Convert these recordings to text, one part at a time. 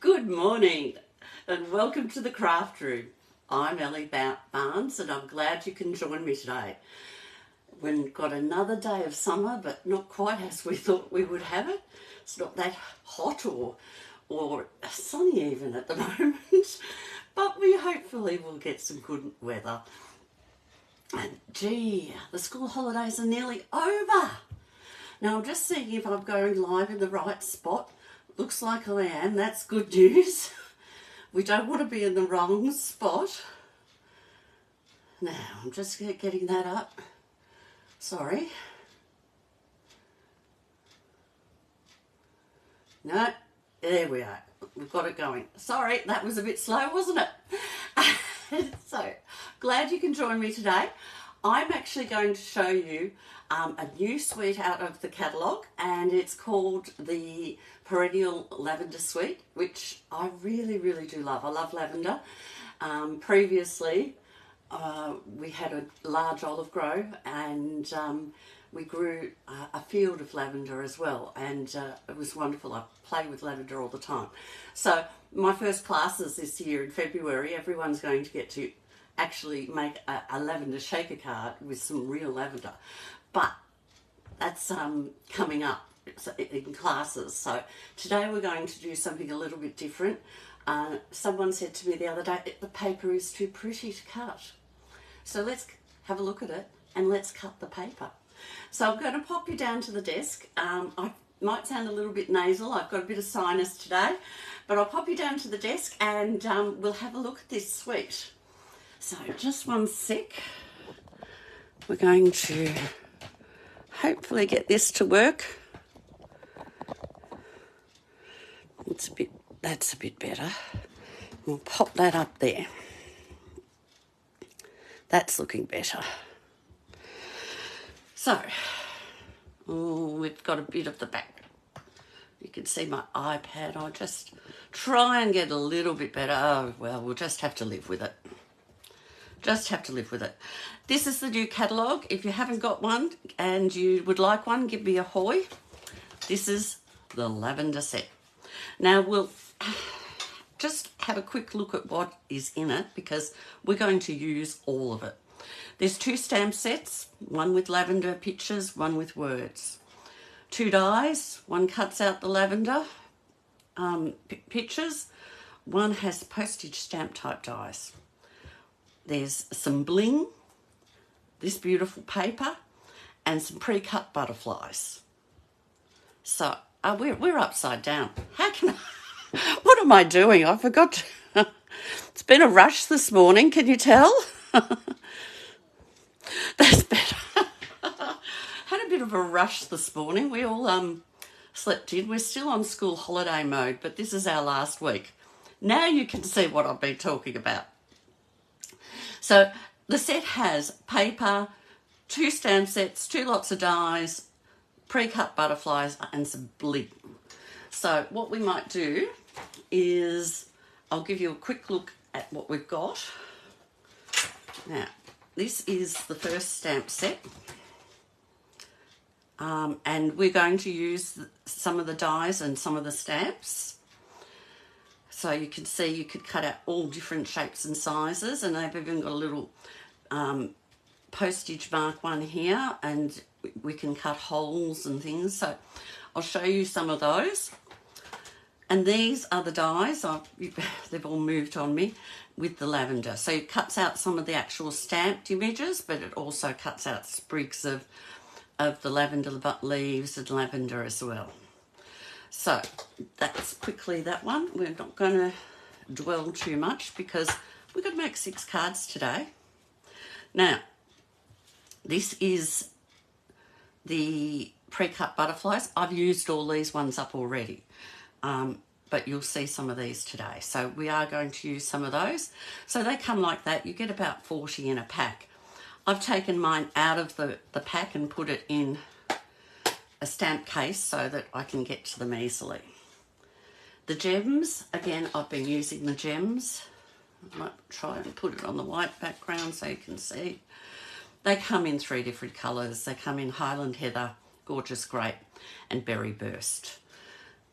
Good morning and welcome to the craft room. I'm Ellie Barnes and I'm glad you can join me today. We've got another day of summer, but not quite as we thought we would have it. It's not that hot or sunny even at the moment, but we hopefully will get some good weather. And gee, the school holidays are nearly over. Now I'm just seeing if I'm going live in the right spot. Looks like I am. That's good news. We don't want to be in the wrong spot. Now, I'm just getting that up. Sorry. No, there we are. We've got it going. Sorry, that was a bit slow, wasn't it? So, glad you can join me today. I'm actually going to show you a new suite out of the catalogue, and it's called the Perennial Lavender Suite, which I really do love. I love lavender. Previously, we had a large olive grove, and we grew a field of lavender as well, and it was wonderful. I play with lavender all the time. So my first classes this year in February, everyone's going to get to actually make a lavender shaker card with some real lavender, but that's coming up in classes. So today we're going to do something a little bit different. Someone said to me the other day, the paper is too pretty to cut. So let's have a look at it and let's cut the paper. So I'm going to pop you down to the desk. I might sound a little bit nasal. I've got a bit of sinus today, but I'll pop you down to the desk and we'll have a look at this suite. So just one sec. We're going to hopefully get this to work. That's a bit better. We'll pop that up there. That's looking better. So, we've got a bit of the back. You can see my iPad. I'll just try and get a little bit better. Oh, well, we'll just have to live with it. Just have to live with it. This is the new catalogue. If you haven't got one and you would like one, give me a hoy. This is the lavender set. Now we'll just have a quick look at what is in it because we're going to use all of it. There's 2 stamp sets, one with lavender pictures, one with words. 2 dies, one cuts out the lavender pictures, one has postage stamp type dies. There's some bling, this beautiful paper, and some pre-cut butterflies. So we're upside down. How can I, what am I doing? I forgot. It's been a rush this morning, can you tell? That's better. Had a bit of a rush this morning. We all slept in. We're still on school holiday mode, but this is our last week. Now you can see what I've been talking about. So the set has paper, 2 stamp sets, 2 lots of dies, pre-cut butterflies and some bling. So what we might do is I'll give you a quick look at what we've got. Now, this is the first stamp set. And we're going to use some of the dies and some of the stamps. So you can see you could cut out all different shapes and sizes, and they've even got a little postage mark one here, and we can cut holes and things. So I'll show you some of those. And these are the dies. They've all moved on me with the lavender. So it cuts out some of the actual stamped images, but it also cuts out sprigs of the lavender leaves and lavender as well. So that's quickly that one. We're not going to dwell too much because we're going to make 6 cards today. Now, this is the pre-cut butterflies. I've used all these ones up already, but you'll see some of these today. So we are going to use some of those. So they come like that. You get about 40 in a pack. I've taken mine out of the pack and put it in a stamp case so that I can get to them easily. The gems, again, I've been using the gems. I might try and put it on the white background so you can see. They come in 3 different colours. They come in Highland Heather, Gorgeous Grape and Berry Burst.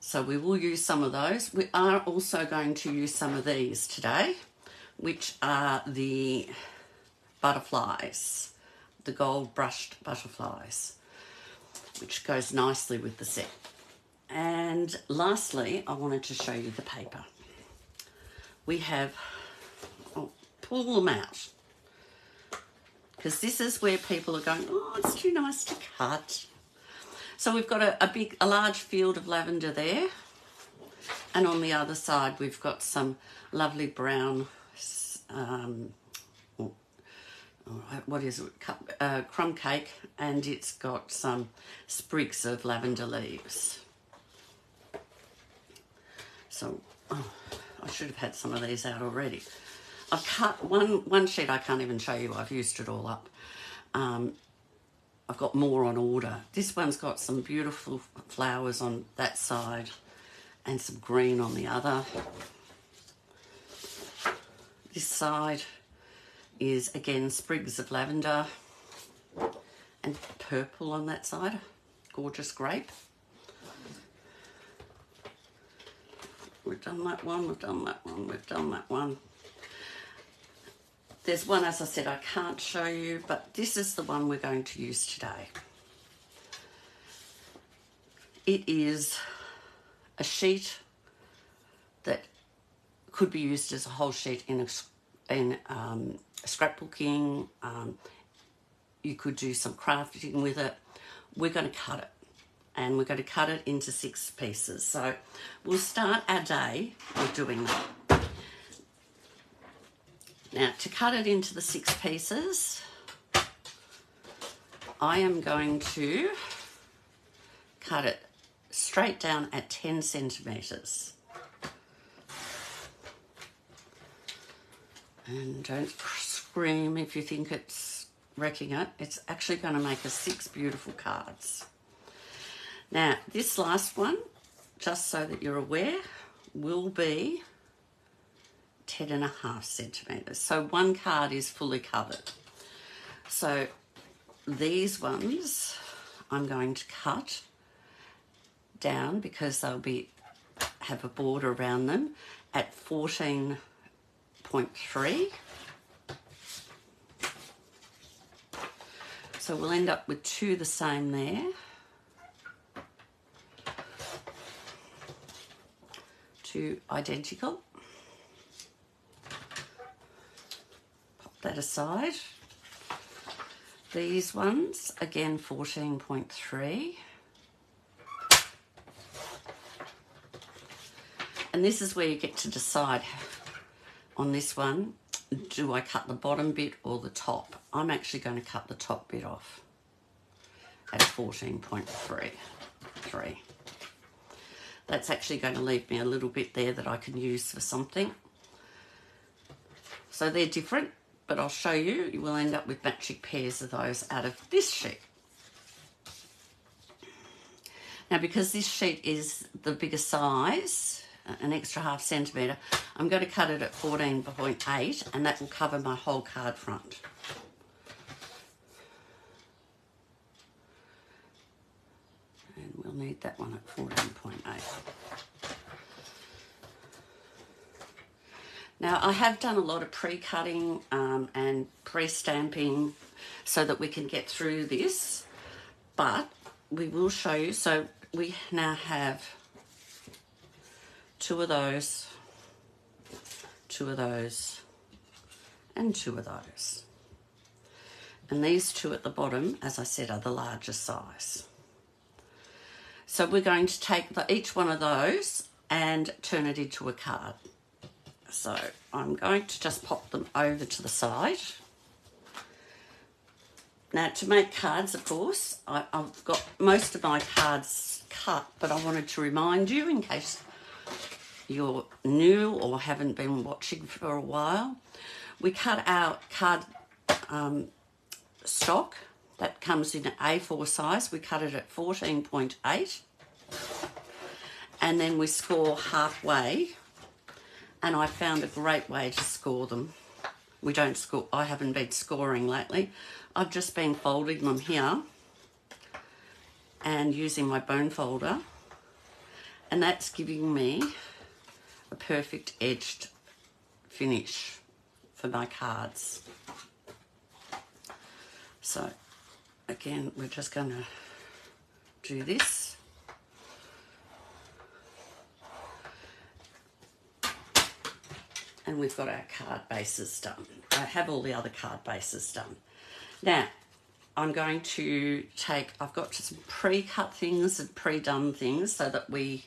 So we will use some of those. We are also going to use some of these today, which are the butterflies, the gold brushed butterflies, which goes nicely with the set. And lastly, I wanted to show you the paper. We have, I'll pull them out, because this is where people are going, oh, it's too nice to cut. So we've got a large field of lavender there, and on the other side we've got some lovely brown, what is it, crumb cake, and it's got some sprigs of lavender leaves. So, I should have had some of these out already. I've cut one sheet, I can't even show you, I've used it all up. I've got more on order. This one's got some beautiful flowers on that side and some green on the other. This side is again sprigs of lavender and purple on that side. Gorgeous grape. We've done that one, we've done that one, we've done that one. There's one, as I said, I can't show you, but this is the one we're going to use today. It is a sheet that could be used as a whole sheet in scrapbooking. You could do some crafting with it. We're going to cut it, and we're going to cut it into 6 pieces. So we'll start our day with doing that. Now, to cut it into the 6 pieces, I am going to cut it straight down at 10 centimetres. And don't scream if you think it's wrecking it. It's actually going to make us 6 beautiful cards. Now, this last one, just so that you're aware, will be 10.5 centimetres. So one card is fully covered. So these ones I'm going to cut down because they'll have a border around them at 14.3. So we'll end up with 2 the same there. 2 identical. That aside. These ones, again 14.3. And this is where you get to decide on this one, do I cut the bottom bit or the top? I'm actually going to cut the top bit off at 14.3. That's actually going to leave me a little bit there that I can use for something. So they're different. But I'll show you, you will end up with matching pairs of those out of this sheet. Now, because this sheet is the bigger size, an extra ½ centimetre, I'm going to cut it at 14.8, and that will cover my whole card front. And we'll need that one at 14.8. Now, I have done a lot of pre-cutting and pre-stamping so that we can get through this, but we will show you. So we now have 2 of those, 2 of those, and 2 of those. And these 2 at the bottom, as I said, are the larger size. So we're going to take each one of those and turn it into a card. So I'm going to just pop them over to the side. Now, to make cards, of course, I've got most of my cards cut, but I wanted to remind you, in case you're new or haven't been watching for a while, we cut our card stock that comes in A4 size. We cut it at 14.8, and then we score halfway. And I found a great way to score them. We don't score, I haven't been scoring lately. I've just been folding them here and using my bone folder and that's giving me a perfect edged finish for my cards. So again, we're just going to do this. And we've got our card bases done. I have all the other card bases done. Now, I'm going to take, I've got some pre-cut things and pre-done things so that we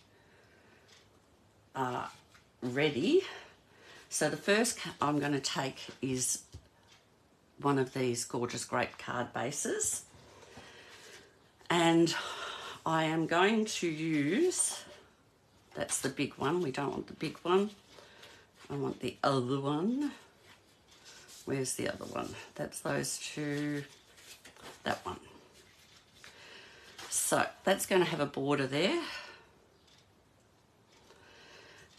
are ready. So the first I'm going to take is one of these gorgeous grape card bases. And I am going to use, that's the big one, we don't want the big one. I want the other one. Where's the other one? That's those two, that one. So that's going to have a border there.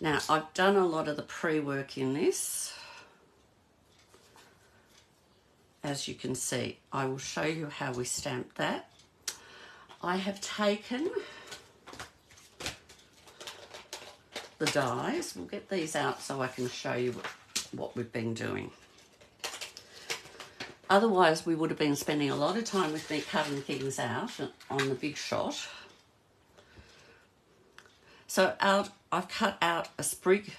Now I've done a lot of the pre-work in this. As you can see, I will show you how we stamp that. I have taken the dies. We'll get these out so I can show you what we've been doing. Otherwise, we would have been spending a lot of time with me cutting things out on the big shot. So I've cut out a sprig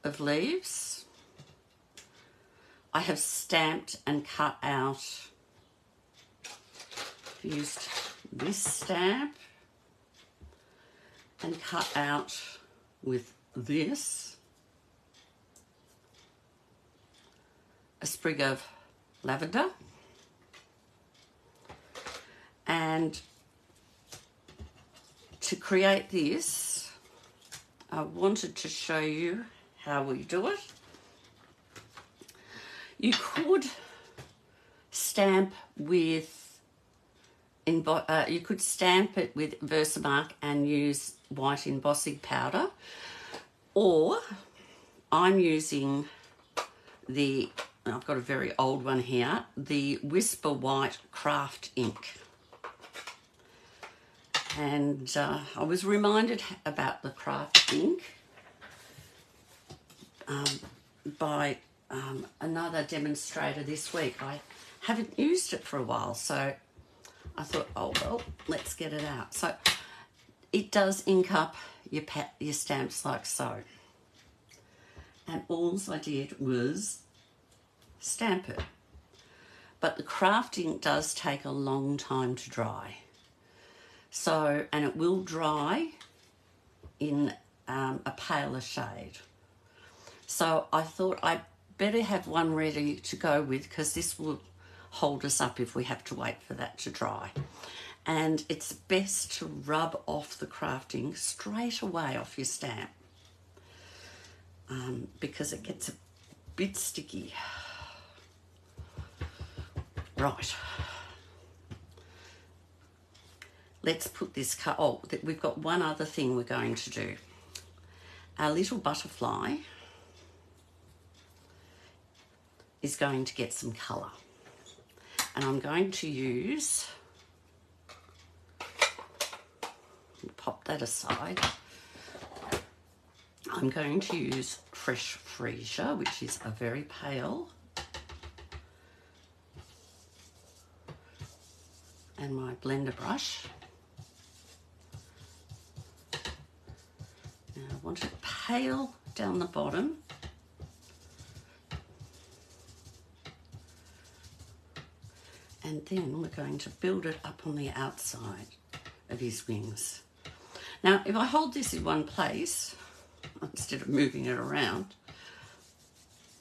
of leaves. I have stamped and cut out, used this stamp and cut out with this a sprig of lavender, and to create this I wanted to show you how we do it. You could stamp with you could stamp it with Versamark and use white embossing powder, or I'm using the, I've got a very old one here, the Whisper White Craft ink. And I was reminded about the craft ink by another demonstrator this week. I haven't used it for a while, so I thought, oh well, let's get it out. So it does ink up your stamps like so. And all I did was stamp it. But the craft ink does take a long time to dry. So, and it will dry in a paler shade. So I thought I'd better have one ready to go with, because this will hold us up if we have to wait for that to dry. And it's best to rub off the craft ink straight away off your stamp, because it gets a bit sticky. Right. Let's put this we've got one other thing we're going to do. Our little butterfly is going to get some colour. And I'm going to use, pop that aside, I'm going to use Fresh Freesia, which is a very pale, and my blender brush. Now I want it pale down the bottom. And then we're going to build it up on the outside of his wings. Now, if I hold this in one place, instead of moving it around,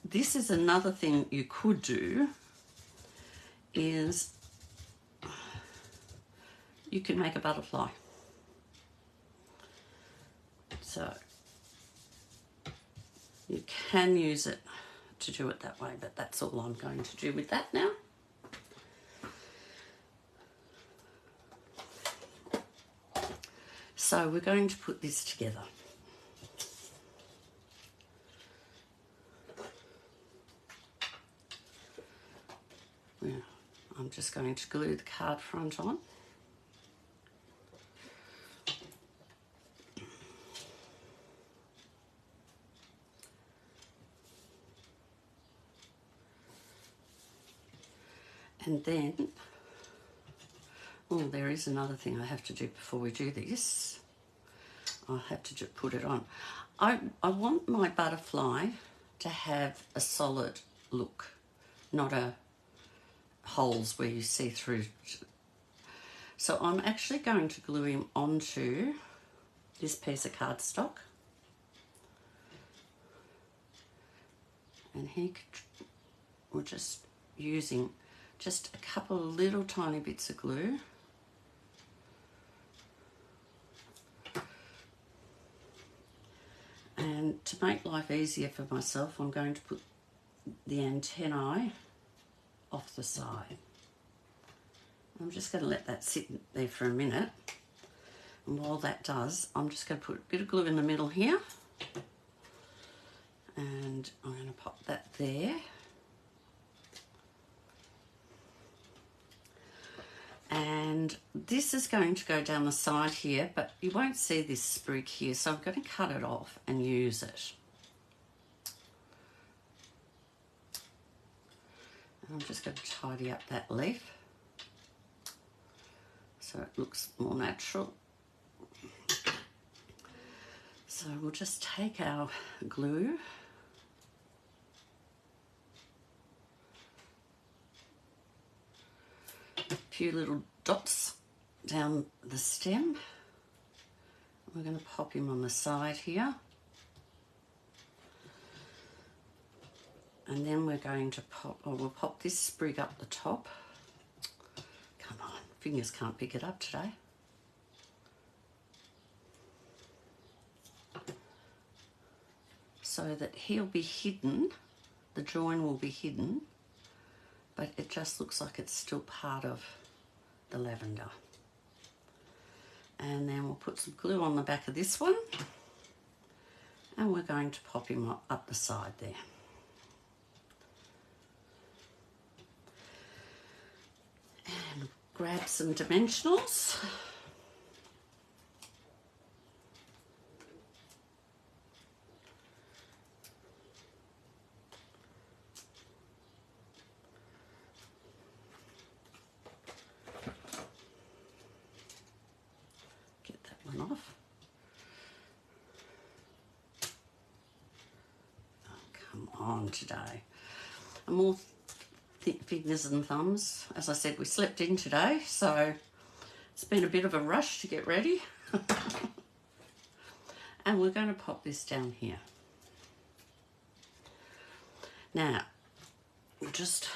this is another thing you could do, is you can make a butterfly. So you can use it to do it that way, but that's all I'm going to do with that now. So we're going to put this together. Yeah, I'm just going to glue the card front on. And then, oh, there is another thing I have to do before we do this. I have to put it on. I want my butterfly to have a solid look, not a holes where you see through. So I'm actually going to glue him onto this piece of cardstock. And we're just using just a couple of little tiny bits of glue. And to make life easier for myself, I'm going to put the antennae off the side. I'm just going to let that sit there for a minute. And while that does, I'm just going to put a bit of glue in the middle here. And I'm going to pop that there. And this is going to go down the side here, but you won't see this sprig here, so I'm going to cut it off and use it. And I'm just going to tidy up that leaf so it looks more natural. So we'll just take our glue . Few little dots down the stem. We're going to pop him on the side here. And then we're going to we'll pop this sprig up the top. Come on, fingers can't pick it up today. So that he'll be hidden, the join will be hidden, but it just looks like it's still part of the lavender. And then we'll put some glue on the back of this one, and we're going to pop him up the side there. And grab some dimensionals. Off. Oh, come on today. I'm all fingers and thumbs. As I said, we slept in today, so it's been a bit of a rush to get ready. And we're going to pop this down here. Now, we'll just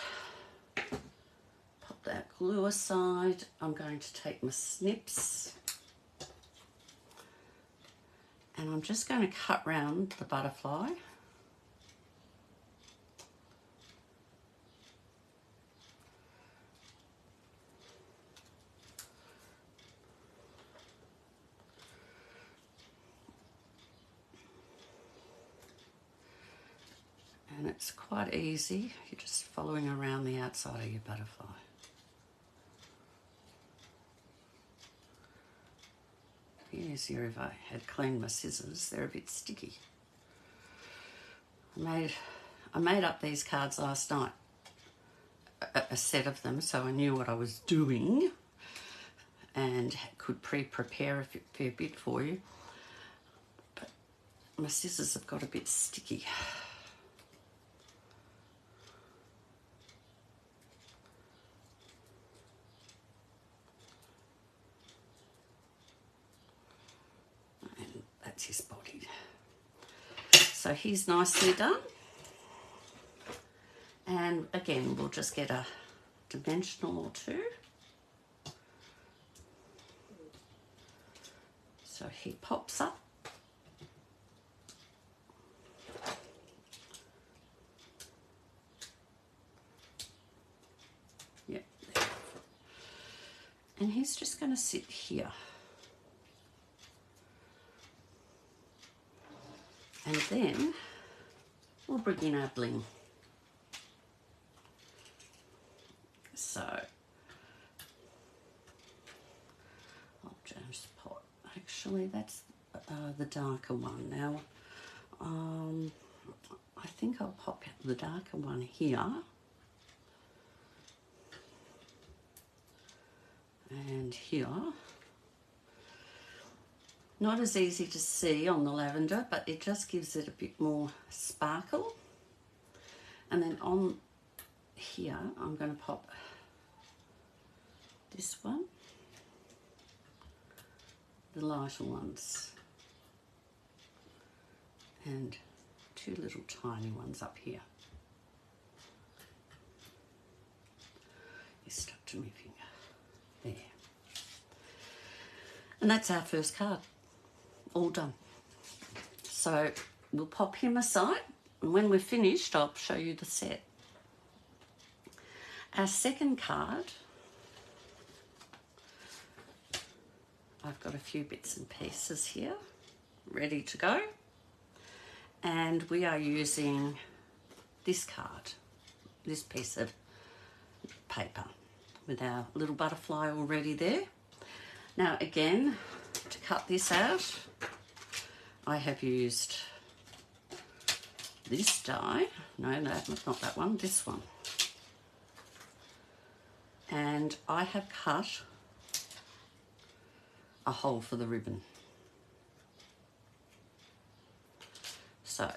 pop that glue aside. I'm going to take my snips. And I'm just going to cut round the butterfly. And it's quite easy. You're just following around the outside of your butterfly. Easier if I had cleaned my scissors. They're a bit sticky. I made up these cards last night, a set of them, so I knew what I was doing and could prepare a fair bit for you. But my scissors have got a bit sticky. That's his body. So he's nicely done. And again, we'll just get a dimensional or two. So he pops up. Yep. And he's just going to sit here. And then we'll bring in our bling. So I'll change the pot. Actually, that's the darker one. Now, I think I'll pop the darker one here. And here, not as easy to see on the lavender, but it just gives it a bit more sparkle. And then on here, I'm going to pop this one, the lighter ones, and two little tiny ones up here. It's stuck to my finger. There. And that's our first card. All done. So we'll pop him aside, and when we're finished, I'll show you the set. Our second card, I've got a few bits and pieces here ready to go, and we are using this card, this piece of paper with our little butterfly already there. Now again, to cut this out, I have used this die, no, not that one, this one. And I have cut a hole for the ribbon. So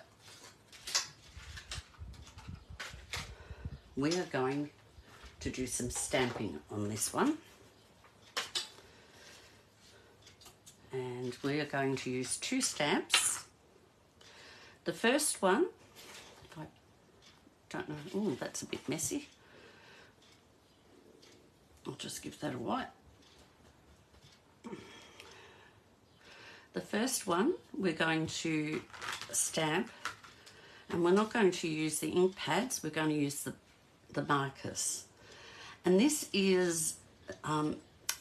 we are going to do some stamping on this one. And we are going to use two stamps. The first one, if I don't know, oh, that's a bit messy. I'll just give that a wipe. The first one we're going to stamp, and we're not going to use the ink pads, we're going to use the markers. And this is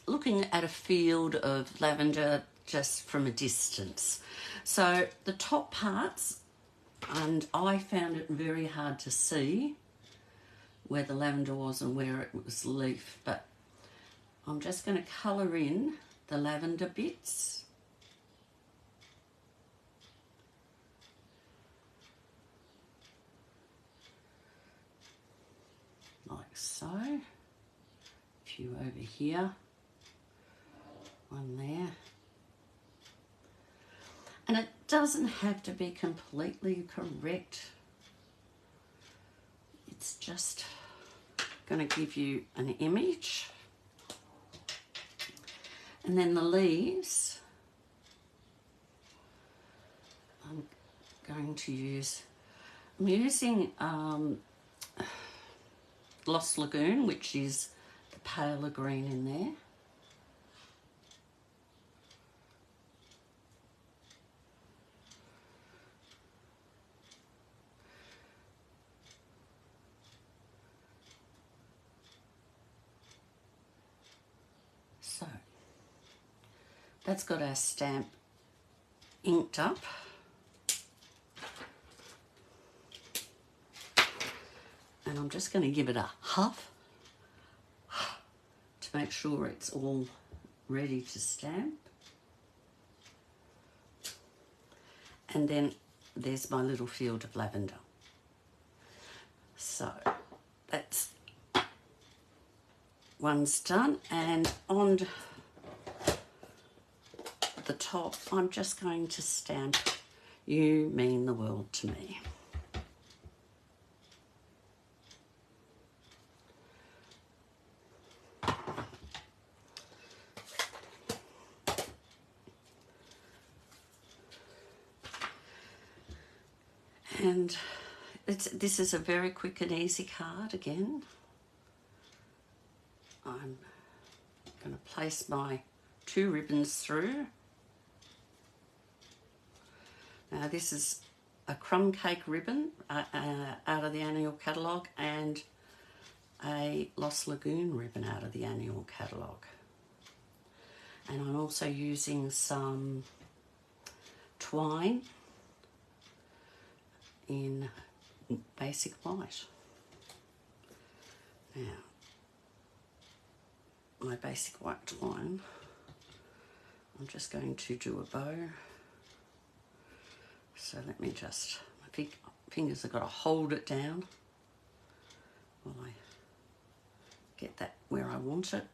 looking at a field of lavender just from a distance. So the top parts, and I found it very hard to see where the lavender was and where it was leaf, but I'm just going to colour in the lavender bits. Like so. A few over here. One there. And it doesn't have to be completely correct. It's just going to give you an image. And then the leaves, I'm using Lost Lagoon, which is the paler green in there. So that's got our stamp inked up. And I'm just going to give it a huff to make sure it's all ready to stamp. And then there's my little field of lavender. So that's one's done, and on the top I'm just going to stamp "You Mean the World to Me." And this is a very quick and easy card again. I'm going to place my two ribbons through. Now this is a crumb cake ribbon out of the annual catalogue, and a Lost Lagoon ribbon out of the annual catalogue. And I'm also using some twine in basic white. Now, my basic white twine, I'm just going to do a bow. So let me just, my fingers have got to hold it down while I get that where I want it.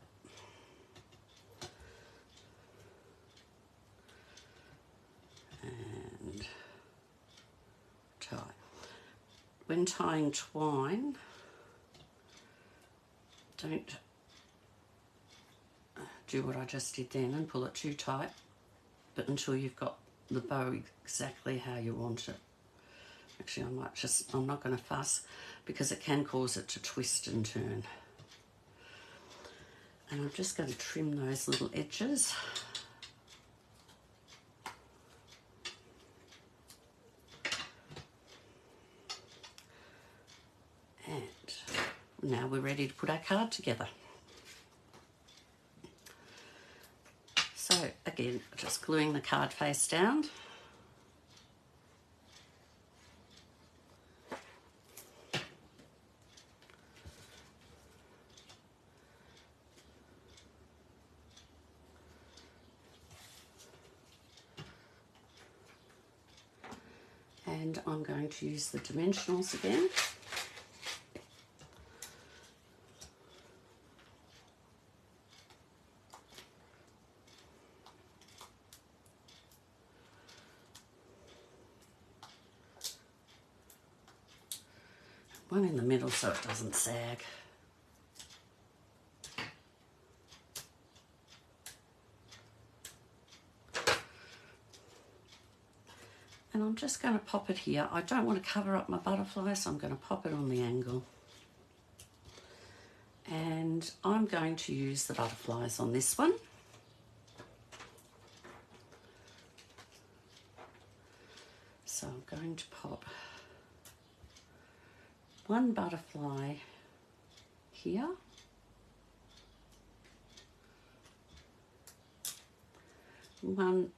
when tying twine, don't do what I just did then and pull it too tight, but until you've got the bow exactly how you want it. Actually, I'm not going to fuss because it can cause it to twist and turn. And I'm just going to trim those little edges. And now we're ready to put our card together. So again, just gluing the card face down. And I'm going to use the dimensionals again. One in the middle so it doesn't sag. And I'm just going to pop it here. I don't want to cover up my butterfly, so I'm going to pop it on the angle. And I'm going to use the butterflies on this one. So I'm going to pop one butterfly here. One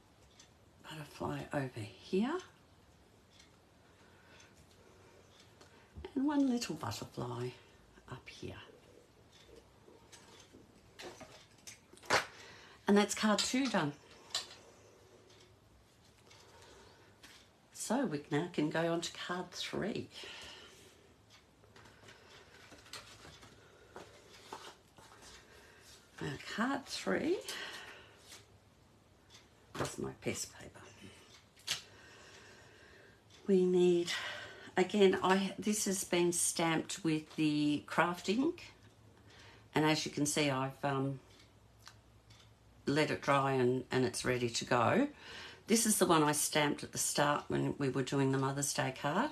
butterfly over here. And one little butterfly up here. And that's card 2 done. So we now can go on to card 3. Now card 3, that's my piece of paper. We need, again, this has been stamped with the craft ink, and as you can see I've let it dry and it's ready to go. This is the one I stamped at the start when we were doing the Mother's Day card,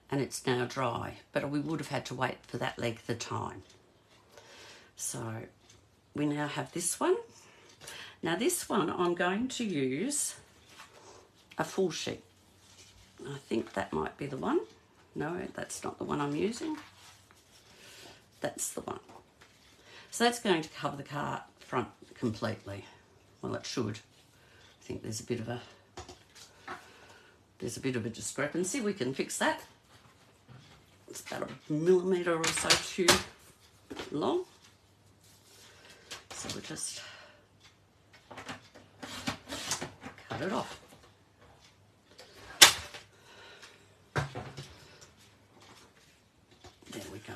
and it's now dry, but we would have had to wait for that length of time. So we now have this one. Now this one I'm going to use a full sheet. I think that might be the one. No, that's not the one I'm using. That's the one. So that's going to cover the card front completely. Well, it should. I think there's a bit of a discrepancy. We can fix that. It's about a millimetre or so too long. So we'll just cut it off. There we go.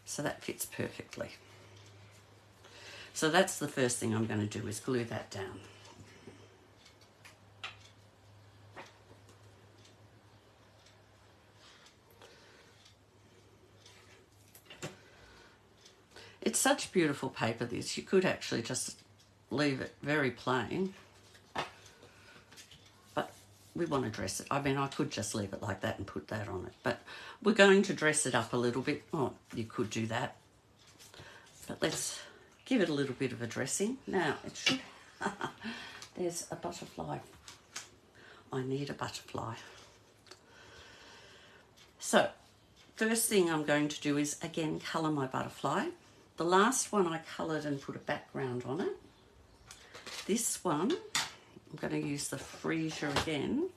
So that fits perfectly. So that's the first thing I'm going to do, is glue that down. It's such beautiful paper, this. You could actually just leave it very plain, but we want to dress it. I mean, I could just leave it like that and put that on it, but we're going to dress it up a little bit. Oh, you could do that, but let's give it a little bit of a dressing. Now, it should... There's a butterfly. I need a butterfly. So, first thing I'm going to do is, again, colour my butterfly. The last one I coloured and put a background on it. This one, I'm going to use the freesia again.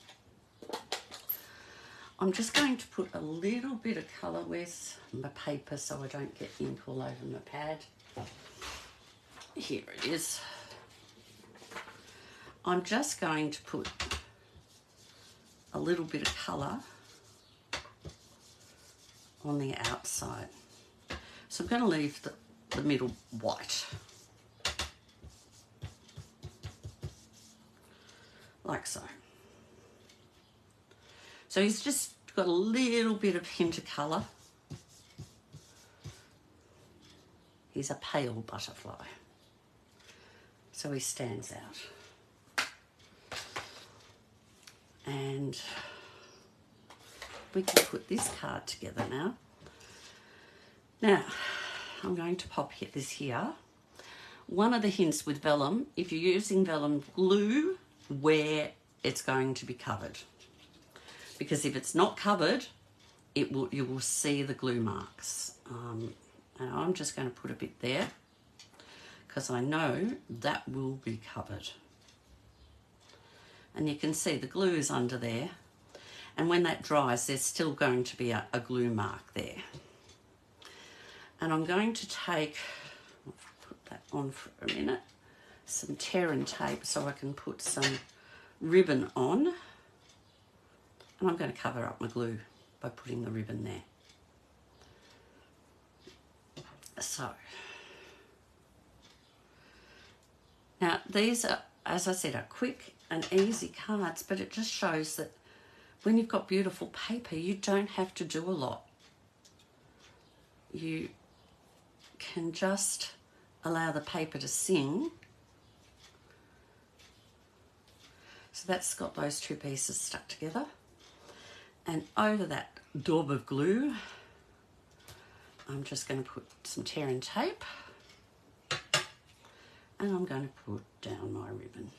I'm just going to put a little bit of colour with my paper so I don't get ink all over my pad. Here it is. I'm just going to put a little bit of colour on the outside. So I'm going to leave the middle white. Like so. So he's just got a little bit of hint of colour. He's a pale butterfly, so he stands out. And we can put this card together now. Now, I'm going to pop this here. One of the hints with vellum, if you're using vellum, glue where it's going to be covered. Because if it's not covered, you will see the glue marks. And I'm just going to put a bit there because I know that will be covered. And you can see the glue is under there. And when that dries, there's still going to be a glue mark there. And I'm going to take, I'll put that on for a minute, some tear and tape so I can put some ribbon on. And I'm going to cover up my glue by putting the ribbon there. So, now these are, as I said, are quick and easy cards, but it just shows that when you've got beautiful paper, you don't have to do a lot. You can just allow the paper to sing. So that's got those two pieces stuck together. And over that daub of glue, I'm just going to put some tear and tape, and I'm going to put down my ribbon.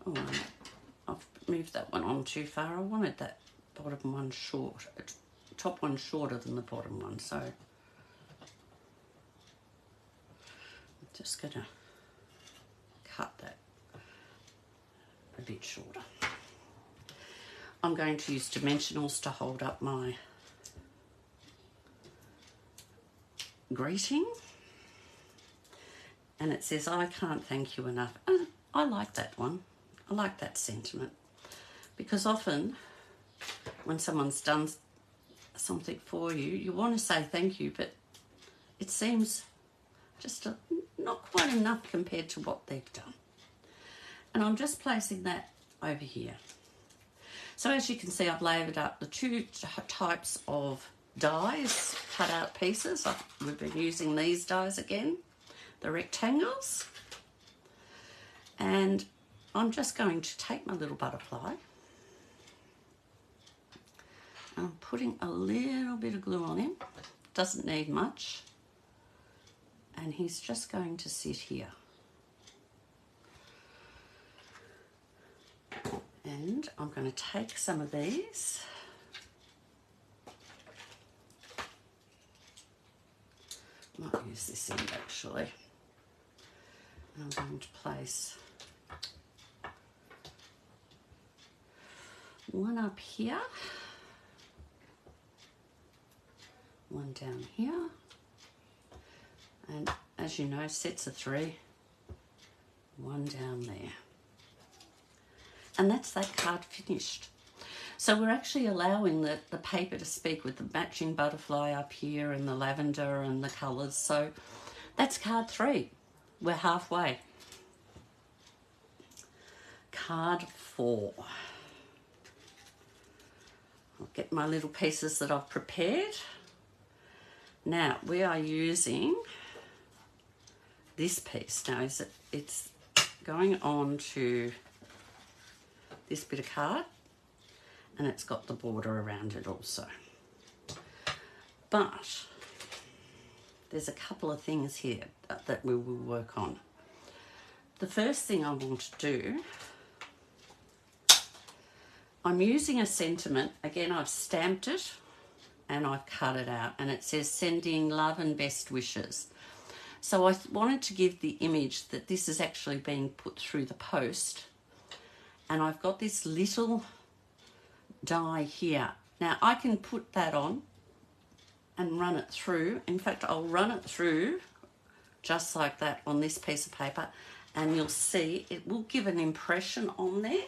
Oh, I've moved that one on too far. I wanted that bottom one short, top one shorter than the bottom one, so I'm just going to cut that a bit shorter. I'm going to use dimensionals to hold up my greeting. And it says, I can't thank you enough. And I like that one. I like that sentiment. Because often when someone's done something for you, you want to say thank you, but it seems just not quite enough compared to what they've done. And I'm just placing that over here. So as you can see, I've layered up the two types of dies, cut out pieces. We've been using these dies again, the rectangles. And I'm just going to take my little butterfly. And I'm putting a little bit of glue on him. Doesn't need much. And he's just going to sit here. And I'm going to take some of these. Might use this end actually. And I'm going to place one up here, one down here, and as you know, sets of three, one down there. And that's that card finished. So we're actually allowing the paper to speak with the matching butterfly up here and the lavender and the colours. So that's card 3. We're halfway. Card 4. I'll get my little pieces that I've prepared. Now we are using this piece. Now it's going on to this bit of card, and it's got the border around it also. But there's a couple of things here that we will work on. The first thing I want to do, I'm using a sentiment. Again, I've stamped it and I've cut it out, and it says sending love and best wishes. So I wanted to give the image that this is actually being put through the post. And I've got this little die here. Now I can put that on and run it through. In fact, I'll run it through just like that on this piece of paper, and you'll see it will give an impression on there.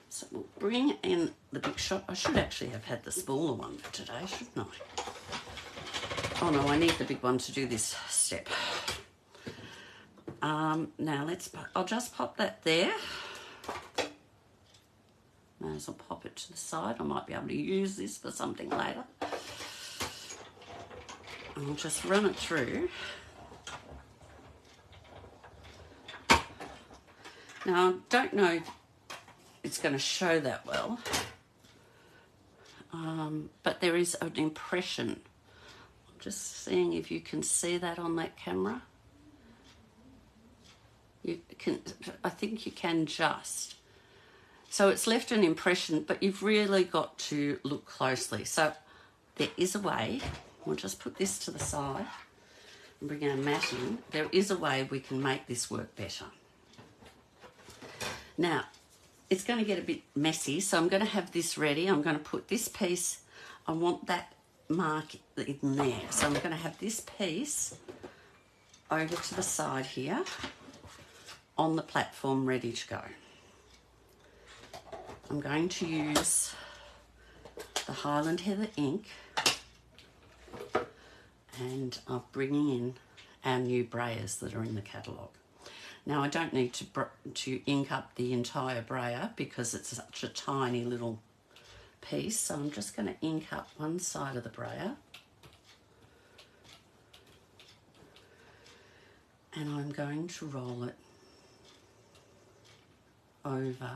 So we'll bring in the big shot. I should actually have had the smaller one for today, shouldn't I? Oh no, I need the big one to do this step. Now I'll just pop that there. may as well pop it to the side. I might be able to use this for something later. I'll just run it through. Now, I don't know if it's going to show that well, but there is an impression. I'm just seeing if you can see that on that camera. You can, I think you can just. So it's left an impression, but you've really got to look closely. So there is a way. We'll just put this to the side and bring our mat in. There is a way we can make this work better. Now, it's going to get a bit messy, so I'm going to have this ready. I'm going to put this piece, I want that mark in there. So I'm going to have this piece over to the side here on the platform ready to go. I'm going to use the Highland Heather ink, and I'm bringing in our new brayers that are in the catalogue. Now, I don't need to ink up the entire brayer because it's such a tiny little piece, so I'm just going to ink up one side of the brayer, and I'm going to roll it over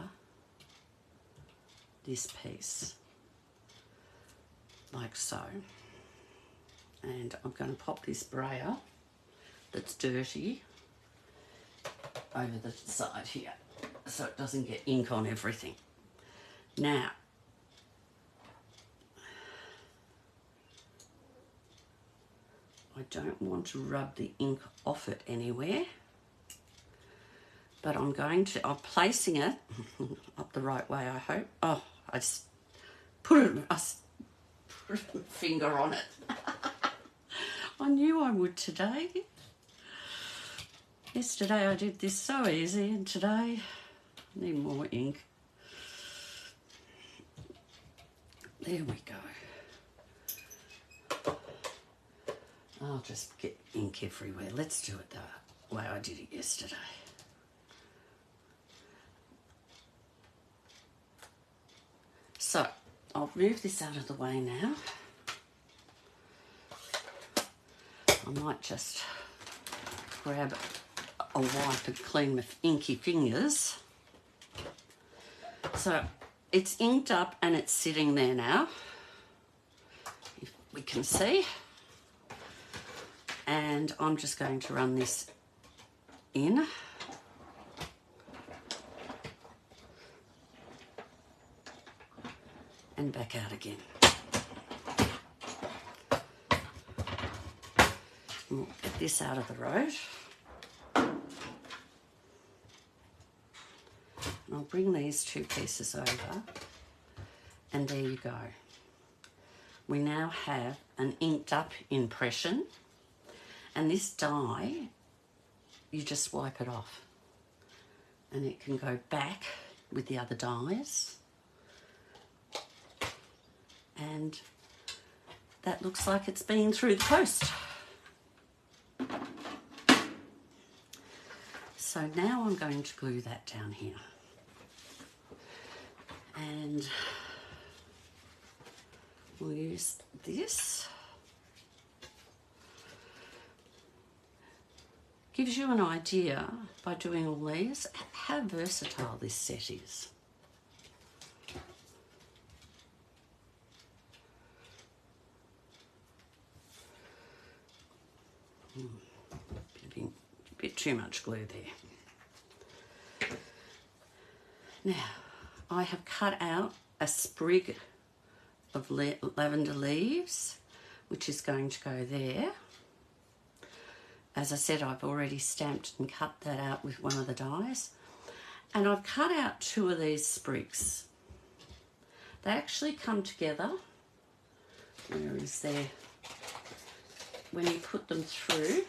this piece like so, and I'm going to pop this brayer that's dirty over the side here so it doesn't get ink on everything. Now, I don't want to rub the ink off it anywhere, but I'm placing it up the right way, I hope. Oh, I just put a finger on it. I knew I would today. Yesterday I did this so easy, and today I need more ink. There we go. I'll just get ink everywhere. Let's do it the way I did it yesterday. So, I'll move this out of the way now. I might just grab a wipe and clean my inky fingers. So, it's inked up and it's sitting there now, if we can see. And I'm just going to run this in. And back out again. We'll get this out of the road. And I'll bring these two pieces over, and there you go. We now have an inked up impression, and this die, you just wipe it off and it can go back with the other dies, and that looks like it's been through the post. So now I'm going to glue that down here. And we'll use this. Gives you an idea, by doing all these, how versatile this set is. A bit too much glue there. Now, I have cut out a sprig of lavender leaves, which is going to go there. As I said, I've already stamped and cut that out with one of the dies. And I've cut out two of these sprigs. They actually come together. Where is there? When you put them through.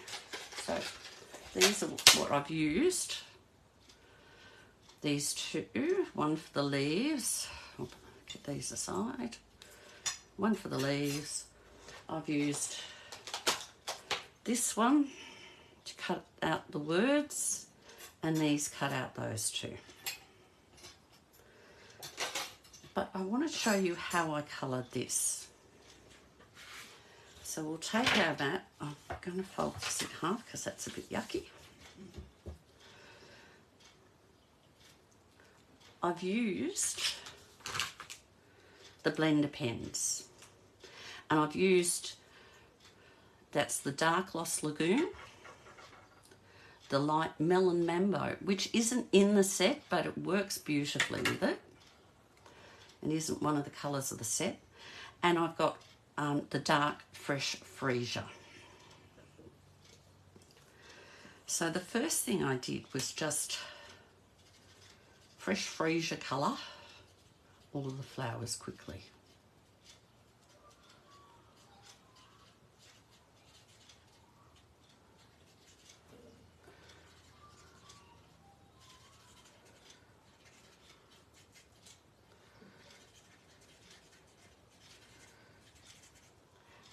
So these are what I've used. These two, one for the leaves. I'll get these aside. One for the leaves. I've used this one to cut out the words, and these cut out those two. but I want to show you how I coloured this. So we'll take our mat. I'm going to fold this in half because that's a bit yucky. I've used the blender pens, and I've used, that's the Dark Lost Lagoon, the light Melon Mambo, which isn't in the set, but it works beautifully with it. It isn't one of the colours of the set. And I've got the dark Fresh Freesia. So the first thing I did was just Fresh Freesia colour all of the flowers quickly.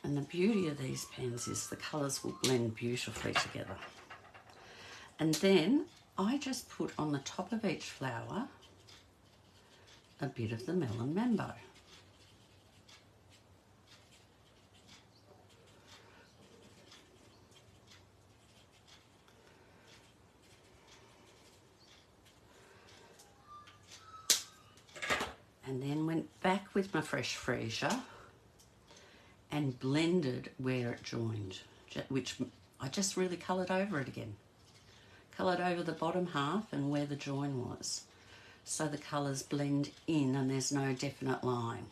And the beauty of these pens is the colours will blend beautifully together. And then I just put on the top of each flower a bit of the Melon Mambo. And then went back with my Fresh Freesia and blended where it joined, which I just really coloured over it again. Coloured over the bottom half and where the join was, so the colours blend in and there's no definite line.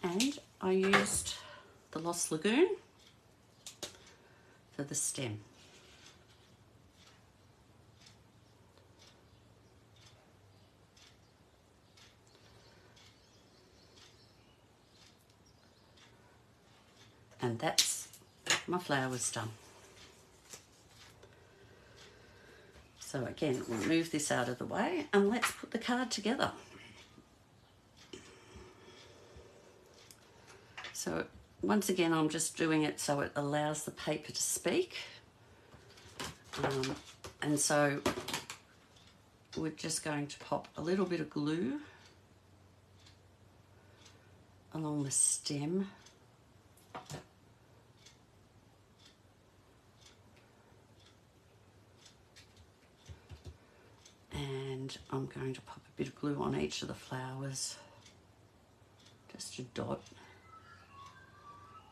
And I used the Lost Lagoon for the stem. And that's my flowers done. So again, we'll move this out of the way and let's put the card together. So once again, I'm just doing it so it allows the paper to speak. And so we're just going to pop a little bit of glue along the stem. And I'm going to pop a bit of glue on each of the flowers, just a dot.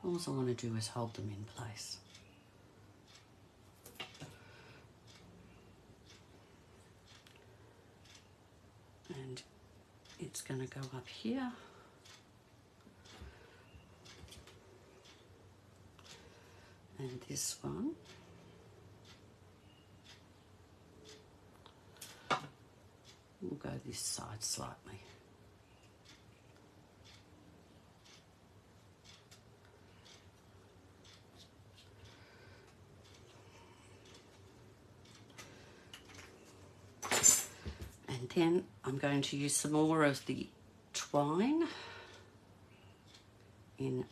All I want to do is hold them in place. And it's going to go up here. And this one. We'll go this side slightly. And then I'm going to use some more of the twine in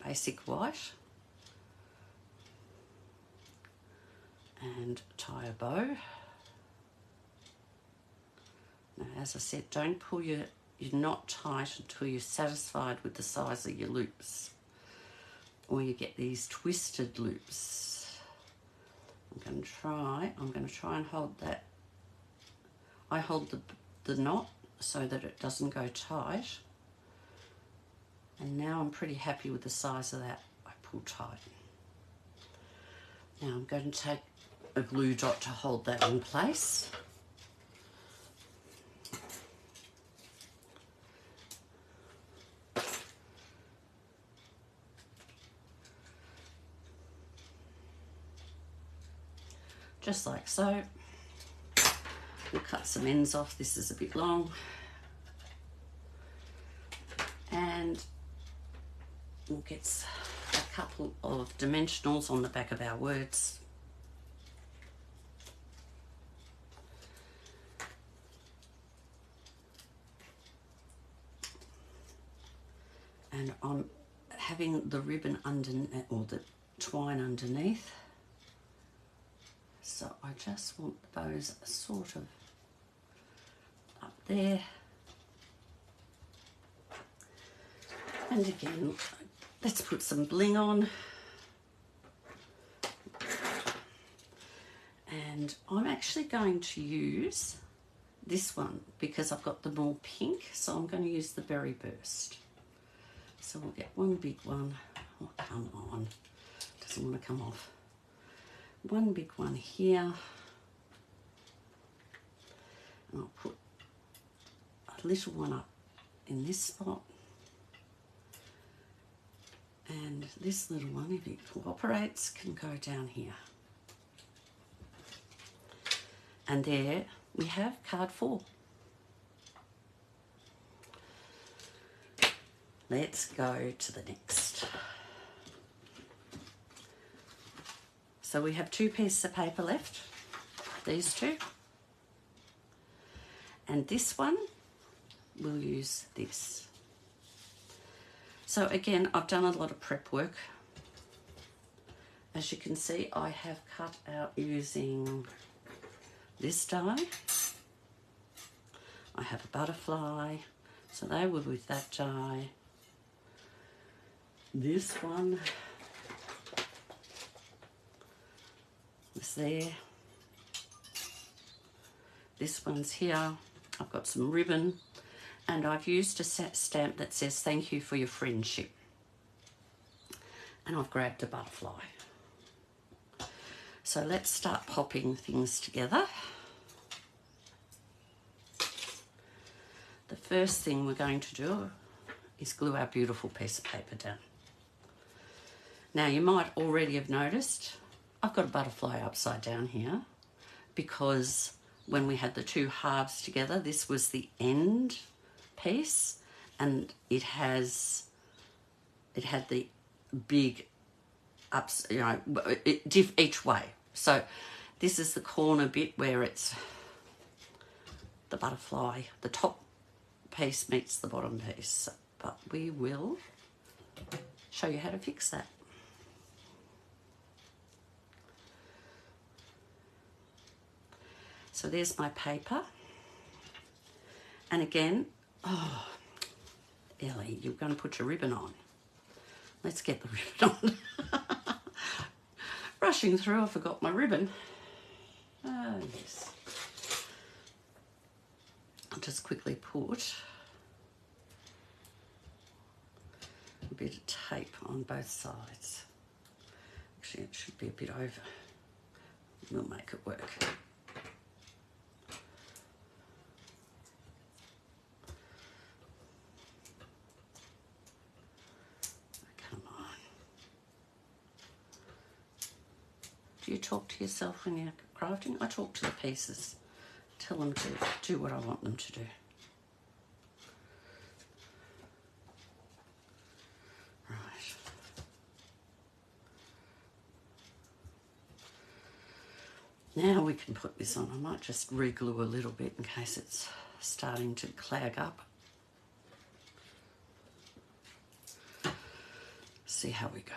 basic white and tie a bow. Now, as I said, don't pull your knot tight until you're satisfied with the size of your loops, or you get these twisted loops. I'm going to try and hold that. I hold the knot so that it doesn't go tight. And now I'm pretty happy with the size of that. I pull tight. Now I'm going to take a glue dot to hold that in place. Just like so. We'll cut some ends off. This is a bit long. And we'll get a couple of dimensionals on the back of our words. And I'm having the ribbon underneath, or the twine underneath. So I just want the bows sort of up there. And again, let's put some bling on. And I'm actually going to use this one because I've got the more pink, so I'm going to use the Berry Burst. So we'll get one big one. Oh, come on. Doesn't want to come off. One big one here. And I'll put a little one up in this spot. And this little one, if it cooperates, can go down here. And there we have card 4. Let's go to the next. So we have 2 pieces of paper left, these 2. And this one, we'll use this. So again, I've done a lot of prep work. As you can see, I have cut out using this die. I have a butterfly, so they were with that die. This one was there. This one's here. I've got some ribbon, and I've used a stamp that says thank you for your friendship. And I've grabbed a butterfly. So let's start popping things together. The first thing we're going to do is glue our beautiful piece of paper down. Now you might already have noticed I've got a butterfly upside down here because when we had the 2 halves together, this was the end piece, and it had the big ups, you know, each way. So this is the corner bit where it's the butterfly, the top piece meets the bottom piece, but we will show you how to fix that. So there's my paper, and again, oh, Ellie, you're going to put your ribbon on. Let's get the ribbon on. Rushing through, I forgot my ribbon. Oh, yes. I'll just quickly put a bit of tape on both sides. Actually, it should be a bit over. We'll make it work. Do you talk to yourself when you're crafting? I talk to the pieces. Tell them to do what I want them to do. Right. Now we can put this on. I might just re-glue a little bit in case it's starting to clag up. See how we go.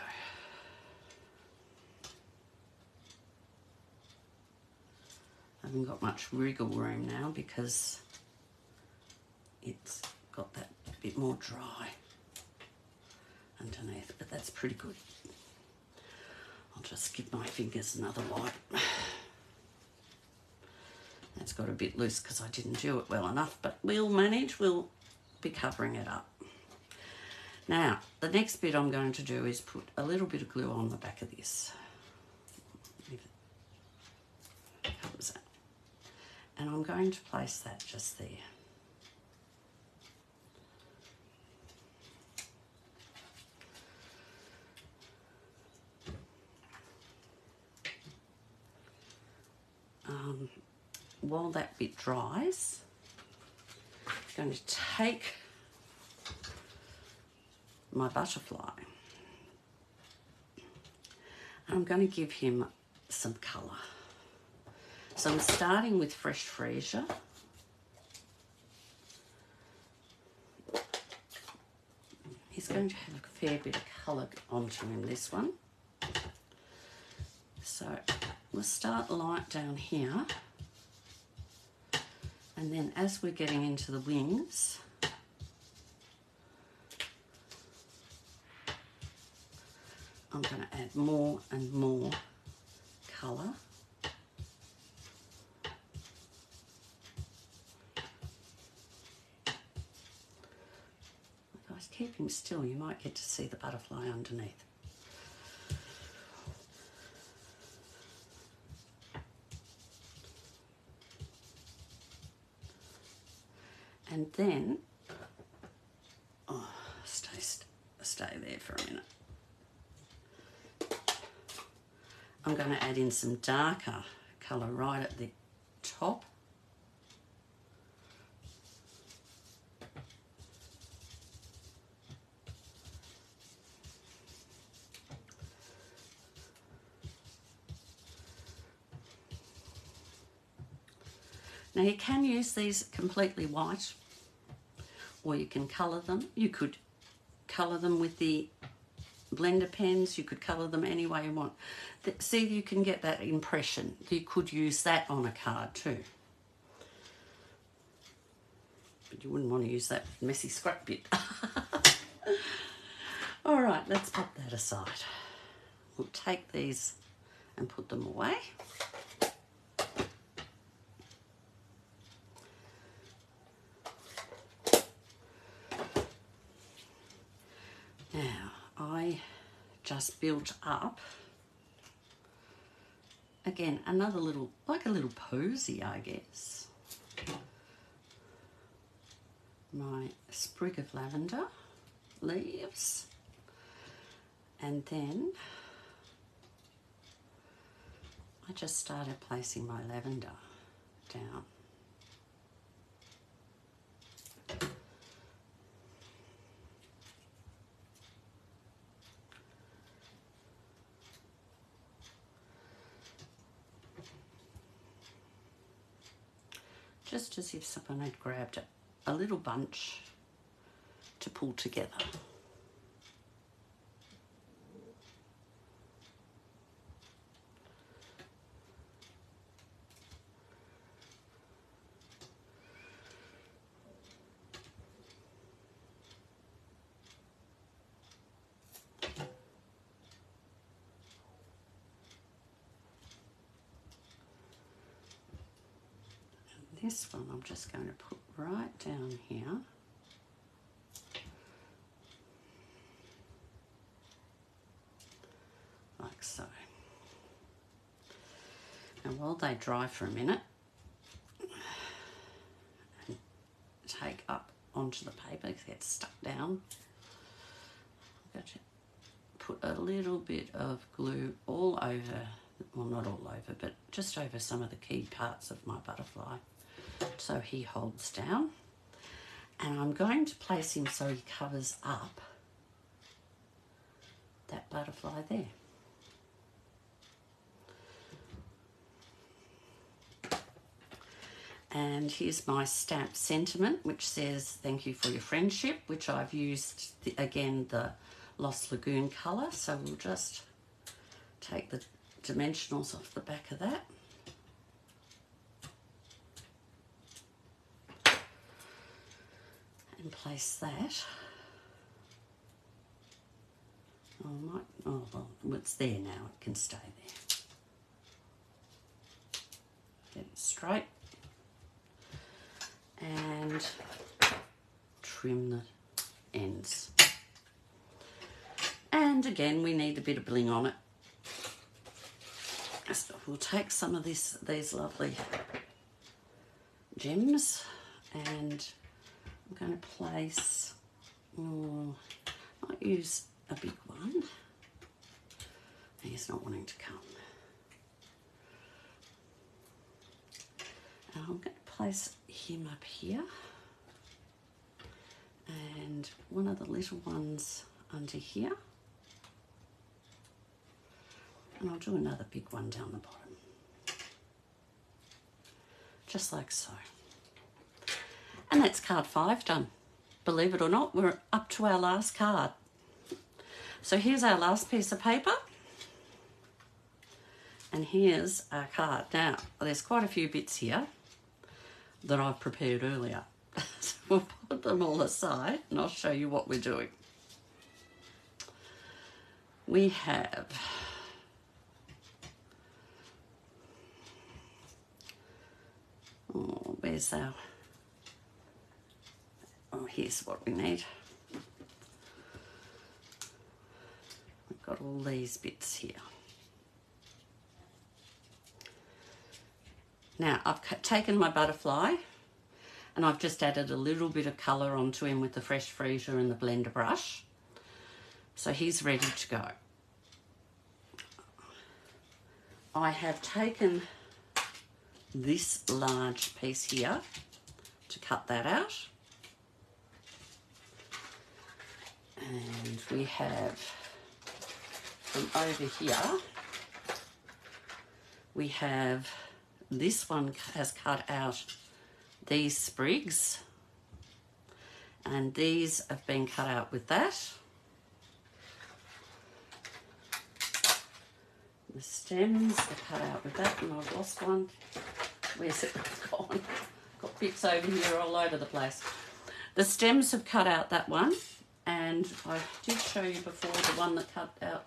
I haven't got much wriggle room now because it's got that bit more dry underneath, but that's pretty good. I'll just give my fingers another wipe. That's got a bit loose because I didn't do it well enough, but we'll manage. We'll be covering it up. Now, the next bit I'm going to do is put a little bit of glue on the back of this. Covers that. And I'm going to place that just there. While that bit dries, I'm going to take my butterfly and I'm going to give him some colour. So I'm starting with fresh freesia. He's going to have a fair bit of colour onto him, this one. So we'll start light down here, and then as we're getting into the wings, I'm going to add more and more colour. Guys, keep him still, you might get to see the butterfly underneath. And then, oh, stay there for a minute. I'm going to add in some darker colour right at the top. Now you can use these completely white, or you can colour them. You could colour them with the blender pens, you could colour them any way you want. See, you can get that impression. You could use that on a card too. But you wouldn't want to use that messy scrap bit. All right, let's put that aside. We'll take these and put them away. Now, I just built up, again, another little, like a little posy, I guess. My sprig of lavender leaves, and then I just started placing my lavender down. Just as if someone had grabbed a little bunch to pull together. This one I'm just going to put right down here. Like so. And while they dry for a minute, and take up onto the paper, it gets stuck down, I'm going to put a little bit of glue all over, well, not all over, but just over some of the key parts of my butterfly, so he holds down. And I'm going to place him so he covers up that butterfly there. And here's my stamp sentiment, which says thank you for your friendship, which I've used again the Lost Lagoon colour. So we'll just take the dimensionals off the back of that. And place that. Oh, well, it's there now, it can stay there. Get it straight. And trim the ends. And again, we need a bit of bling on it. So we'll take some of these lovely gems, and I'm going to place, I might use a big one. He's not wanting to come. And I'm going to place him up here, and one of the little ones under here, and I'll do another big one down the bottom, just like so. And that's card 5 done. believe it or not, we're up to our last card. So here's our last piece of paper. And here's our card. Now, there's quite a few bits here that I've prepared earlier. So we'll put them all aside and I'll show you what we're doing. We have where's our, here's what we need. We've got all these bits here. Now, I've taken my butterfly and I've just added a little bit of colour onto him with the Fresh Freesia and the blender brush. So he's ready to go. I have taken this large piece here to cut that out. And we have from over here, we have this one has cut out these sprigs and these have been cut out with that. The stems are cut out with that, and I've lost one. Where's it gone? Got bits over here all over the place. The stems have cut out that one, and I did show you before the one that cut out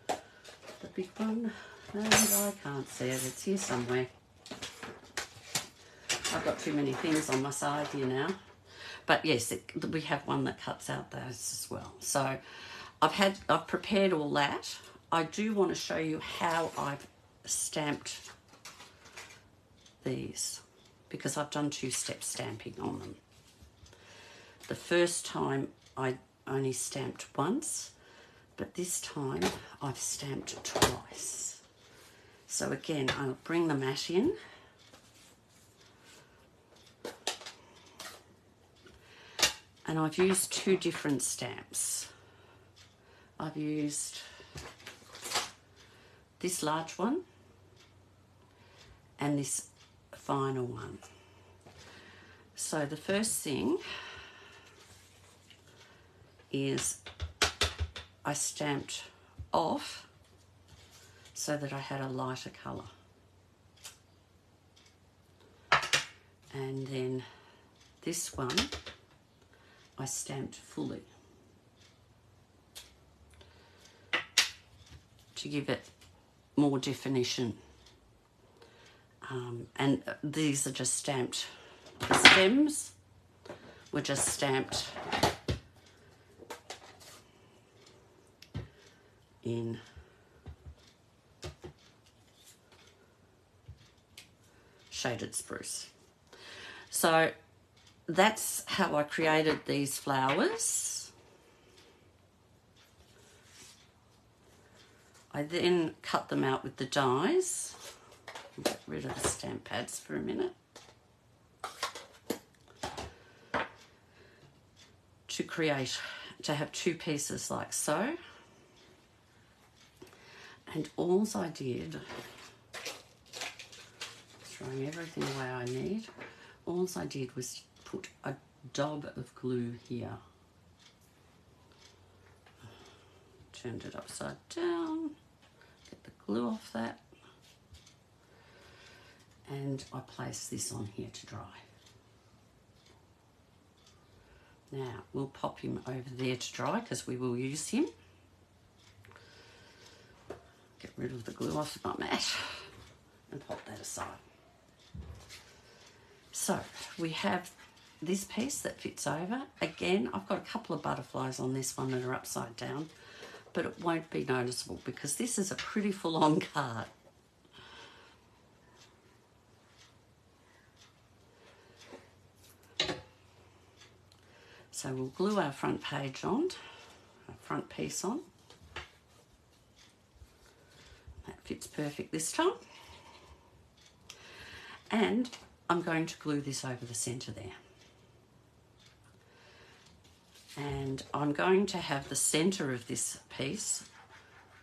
the big one, and I can't see it. It's here somewhere. I've got too many things on my side here now. But yes, we have one that cuts out those as well. So I've prepared all that. I do want to show you how I've stamped these, because I've done two-step stamping on them. The first time I only stamped once, but this time I've stamped twice. So again, I'll bring the mat in. And I've used two different stamps. I've used this large one and this final one. So the first thing is I stamped off so that I had a lighter colour. And then this one I stamped fully to give it more definition. And these are just stamped, the stems were just stamped in shaded spruce. So that's how I created these flowers. I then cut them out with the dies. Get rid of the stamp pads for a minute. To have two pieces like so. And all I did, throwing everything away I need, all I did was put a dab of glue here. Turned it upside down, get the glue off that, and I place this on here to dry. Now we'll pop him over there to dry because we will use him. Get rid of the glue off my mat and pop that aside. So we have this piece that fits over. Again, I've got a couple of butterflies on this one that are upside down, but it won't be noticeable because this is a pretty full-on card. So we'll glue our front page on, our front piece on. That fits perfect this time. And I'm going to glue this over the centre there. And I'm going to have the centre of this piece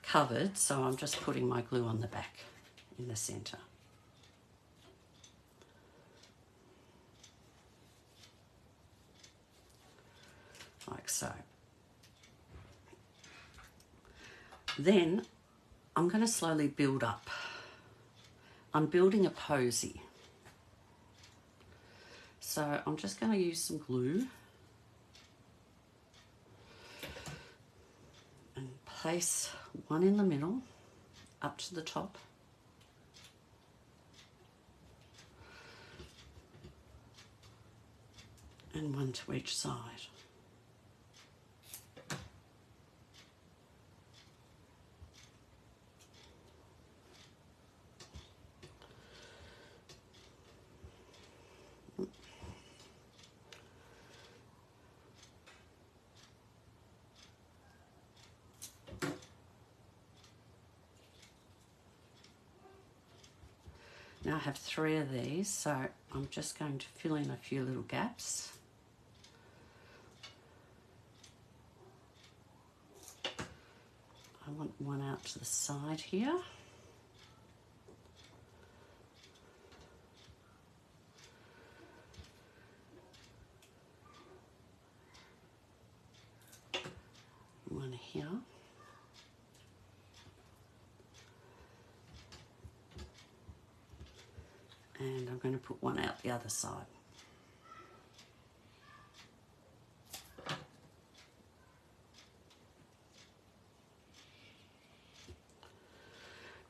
covered, so I'm just putting my glue on the back in the centre. like so. Then I'm going to slowly build up. I'm building a posy. So I'm just going to use some glue and place one in the middle up to the top. And one to each side. Now I have 3 of these, so I'm just going to fill in a few little gaps. I want one out to the side here. One here. And I'm going to put one out the other side.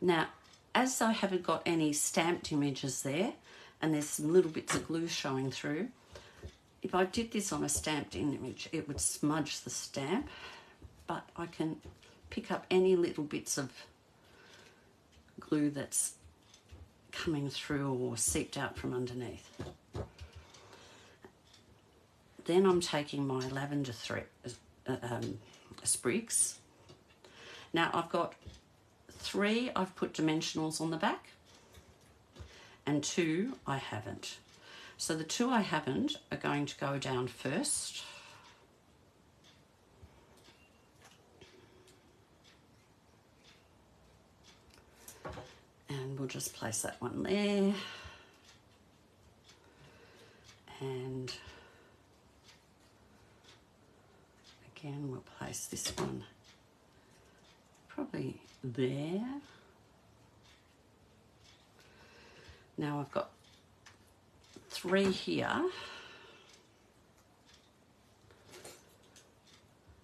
Now, as I haven't got any stamped images there, and there's some little bits of glue showing through, if I did this on a stamped image, it would smudge the stamp, but I can pick up any little bits of glue that's coming through or seeped out from underneath. Then I'm taking my lavender thread, sprigs. Now I've got 3 I've put dimensionals on the back and 2 I haven't. So the 2 I haven't are going to go down first. And we'll just place that one there. And again, we'll place this one probably there. Now I've got 3 here.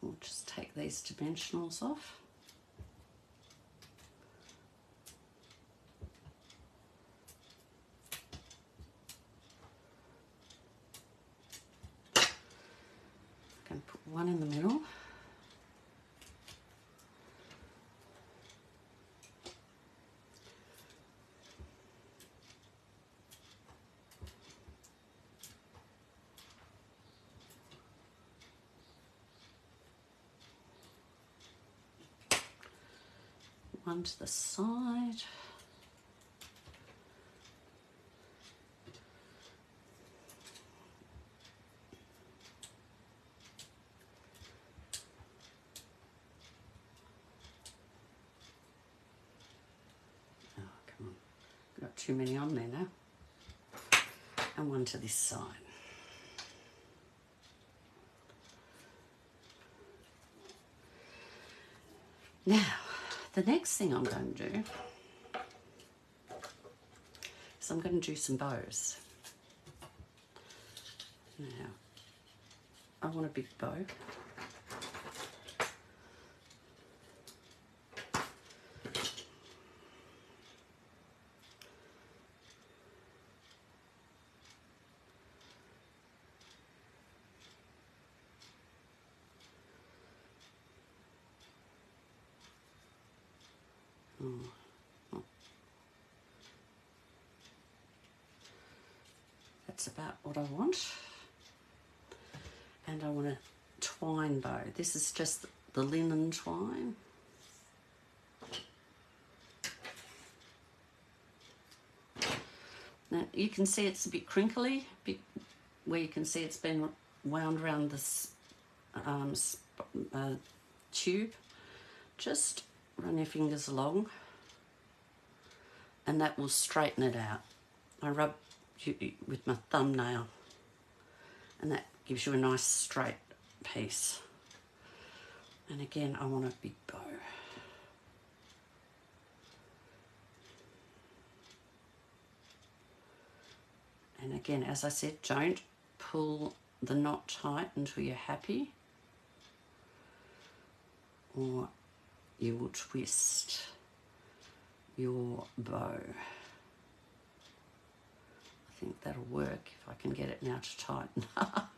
We'll just take these dimensionals off. Going to put one in the middle. One to the side. Oh, come on. Got too many on there now. And one to this side. Now, the next thing I'm going to do is I'm going to do some bows. Now, I want a big bow. That's about what I want. And I want a twine bow. This is just the linen twine. Now you can see it's a bit crinkly, where you can see it's been wound around this tube. Just run your fingers along and that will straighten it out. I rub with my thumbnail and that gives you a nice straight piece. And again, I want a big bow. And again, as I said, don't pull the knot tight until you're happy, or you will twist your bow. I think that'll work if I can get it now to tighten up.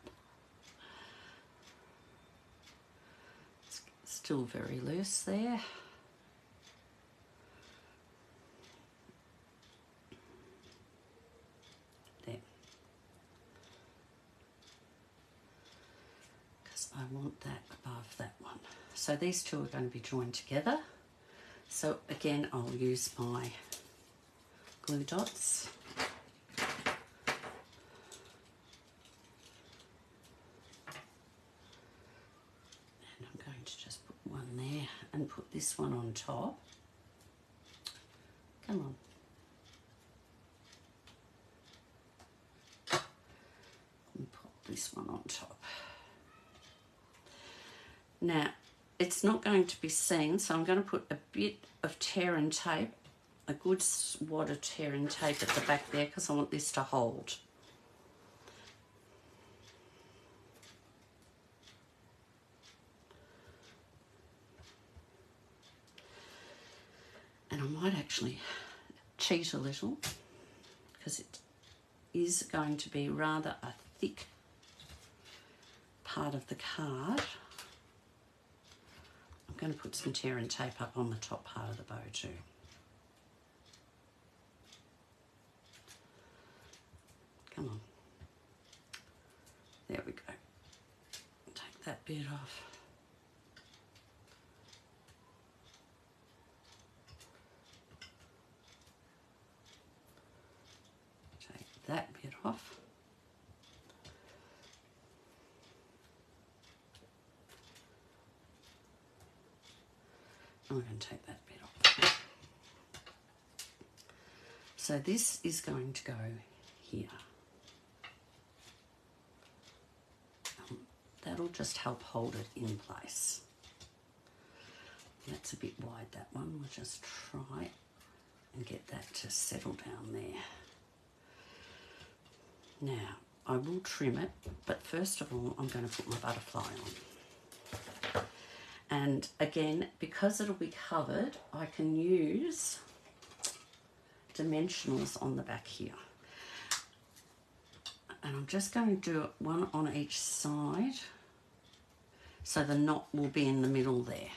It's still very loose there. There. Because I want that above that one. So these two are going to be joined together. So again, I'll use my glue dots. And I'm going to just put one there and put this one on top. Come on. And put this one on top. Now, it's not going to be seen, so I'm going to put a bit of tear and tape, a good wad of tear and tape at the back there, because I want this to hold. And I might actually cheat a little, because it is going to be rather a thick part of the card. I'm going to put some tear and tape up on the top part of the bow too. Come on. There we go. Take that bit off. Take that bit off. I'm going to take that bit off. So this is going to go here. That'll just help hold it in place. That's a bit wide, that one. We'll just try and get that to settle down there. Now, I will trim it, but first of all, I'm going to put my butterfly on. And again, because it'll be covered, I can use dimensionals on the back here. And I'm just going to do it one on each side, so the knot will be in the middle there.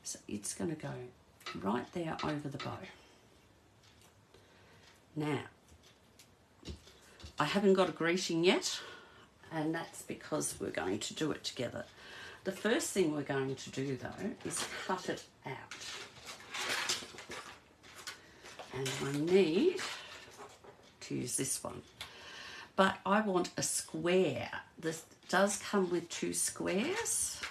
So it's going to go right there over the bow. Now, I haven't got a greeting yet, and that's because we're going to do it together. The first thing we're going to do, though, is cut it out. And I need to use this one. But I want a square. This does come with 2 squares,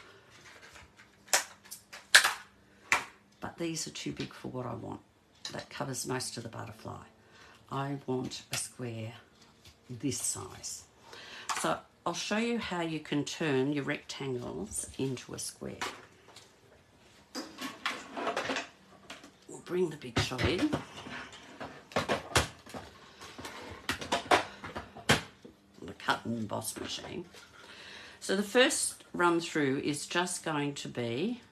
but these are too big for what I want. That covers most of the butterfly. I want a square this size. So I'll show you how you can turn your rectangles into a square. We'll bring the big shot in. The cut and emboss machine. So the first run through is just going to be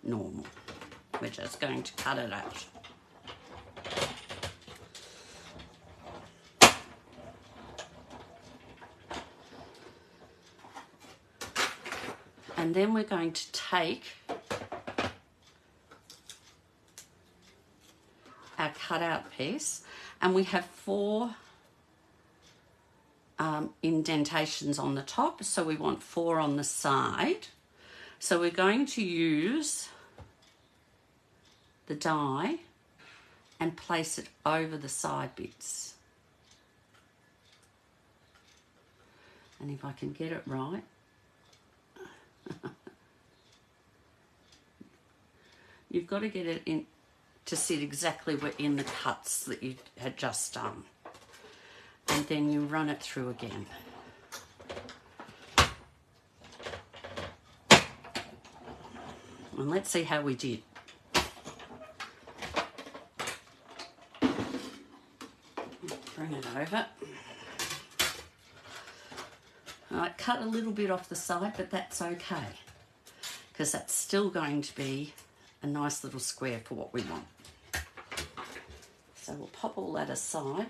normal. We're just going to cut it out. And then we're going to take our cutout piece, and we have 4 indentations on the top, so we want 4 on the side. So we're going to use the die and place it over the side bits. And if I can get it right, you've got to get it in to sit exactly in the cuts that you had just done. And then you run it through again. And let's see how we did. Bring it over. I cut a little bit off the side, but that's okay, because that's still going to be a nice little square for what we want. So we'll pop all that aside,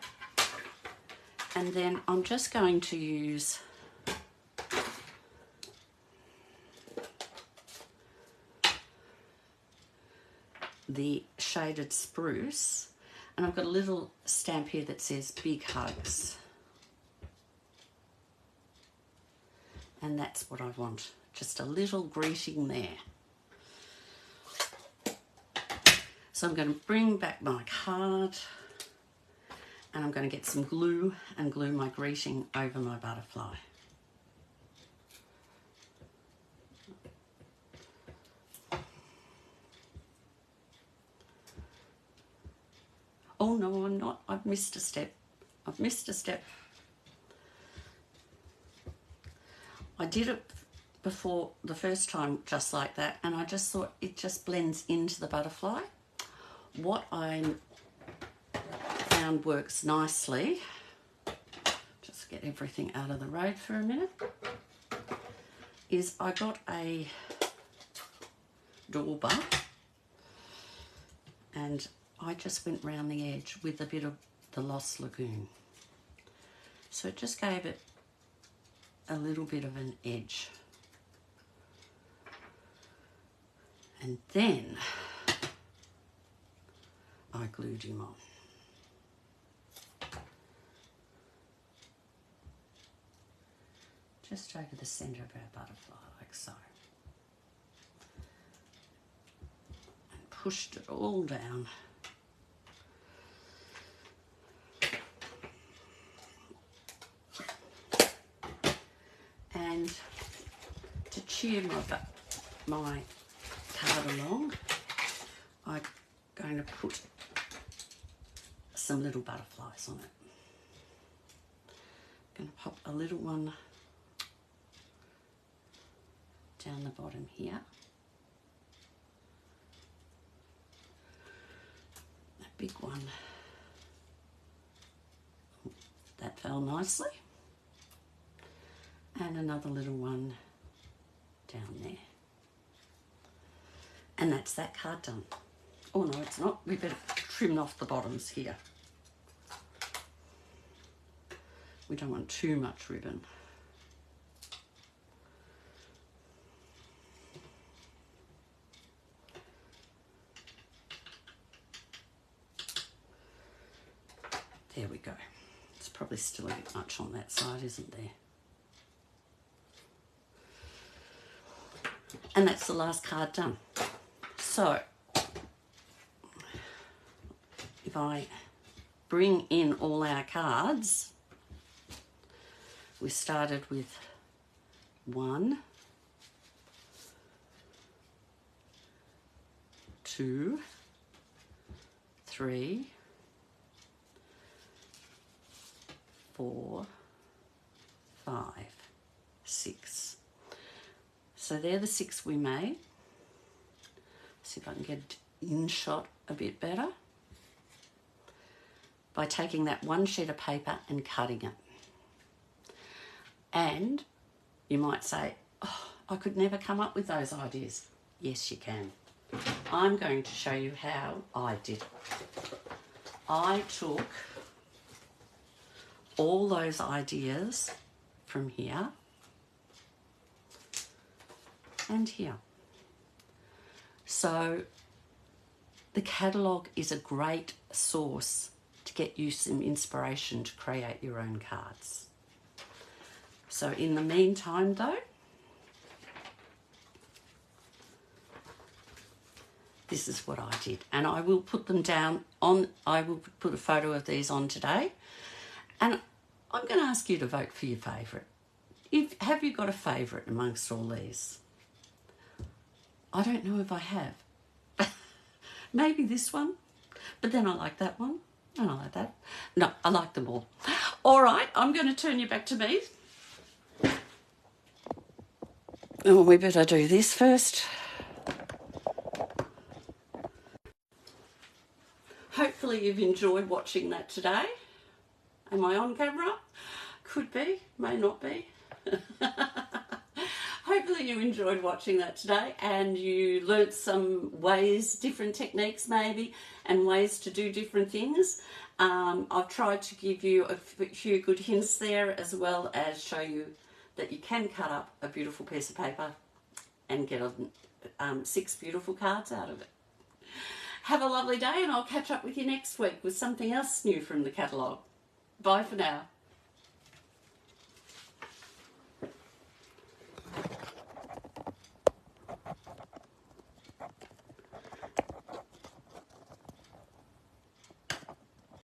and then I'm just going to use the shaded spruce, and I've got a little stamp here that says Big Hugs. And that's what I want, just a little greeting there. So I'm going to bring back my card, and I'm going to get some glue and glue my greeting over my butterfly. Oh no, I'm not. I've missed a step. I've missed a step. I did it before the first time just like that, and I just thought it just blends into the butterfly. What I found works nicely, just get everything out of the road for a minute, is I got a dauber and I just went round the edge with a bit of the Lost Lagoon. So it just gave it a little bit of an edge. And then I glued him on. Just over the centre of our butterfly, like so. And pushed it all down. And to cheer my card along, I'm going to put some little butterflies on it. I'm going to pop a little one down the bottom here. A big one. That fell nicely. And another little one down there. And that's that card done. Oh no, it's not. We better trim off the bottoms here. We don't want too much ribbon. There we go. It's probably still a bit much on that side, isn't there? And that's the last card done. So, if I bring in all our cards, we started with 1, 2, 3, 4, 5, 6. So they're the 6 we made. See if I can get in shot a bit better by taking that one sheet of paper and cutting it. And you might say, oh, I could never come up with those ideas. Yes, you can. I'm going to show you how I did it. I took all those ideas from here and here. So the catalogue is a great source to get you some inspiration to create your own cards. So in the meantime though, this is what I did, and I will put them down on, I will put a photo of these on today, and I'm going to ask you to vote for your favourite. Have you got a favourite amongst all these? I don't know if I have. Maybe this one. But then I like that one. And I like that. No, I like them all. All right, I'm going to turn you back to me. Oh, we better do this first. Hopefully you've enjoyed watching that today. Am I on camera? Could be, may not be. Hopefully you enjoyed watching that today and you learnt some ways, different techniques maybe, and ways to do different things. I've tried to give you a few good hints there, as well as show you that you can cut up a beautiful piece of paper and get 6 beautiful cards out of it. Have a lovely day, and I'll catch up with you next week with something else new from the catalogue. Bye for now.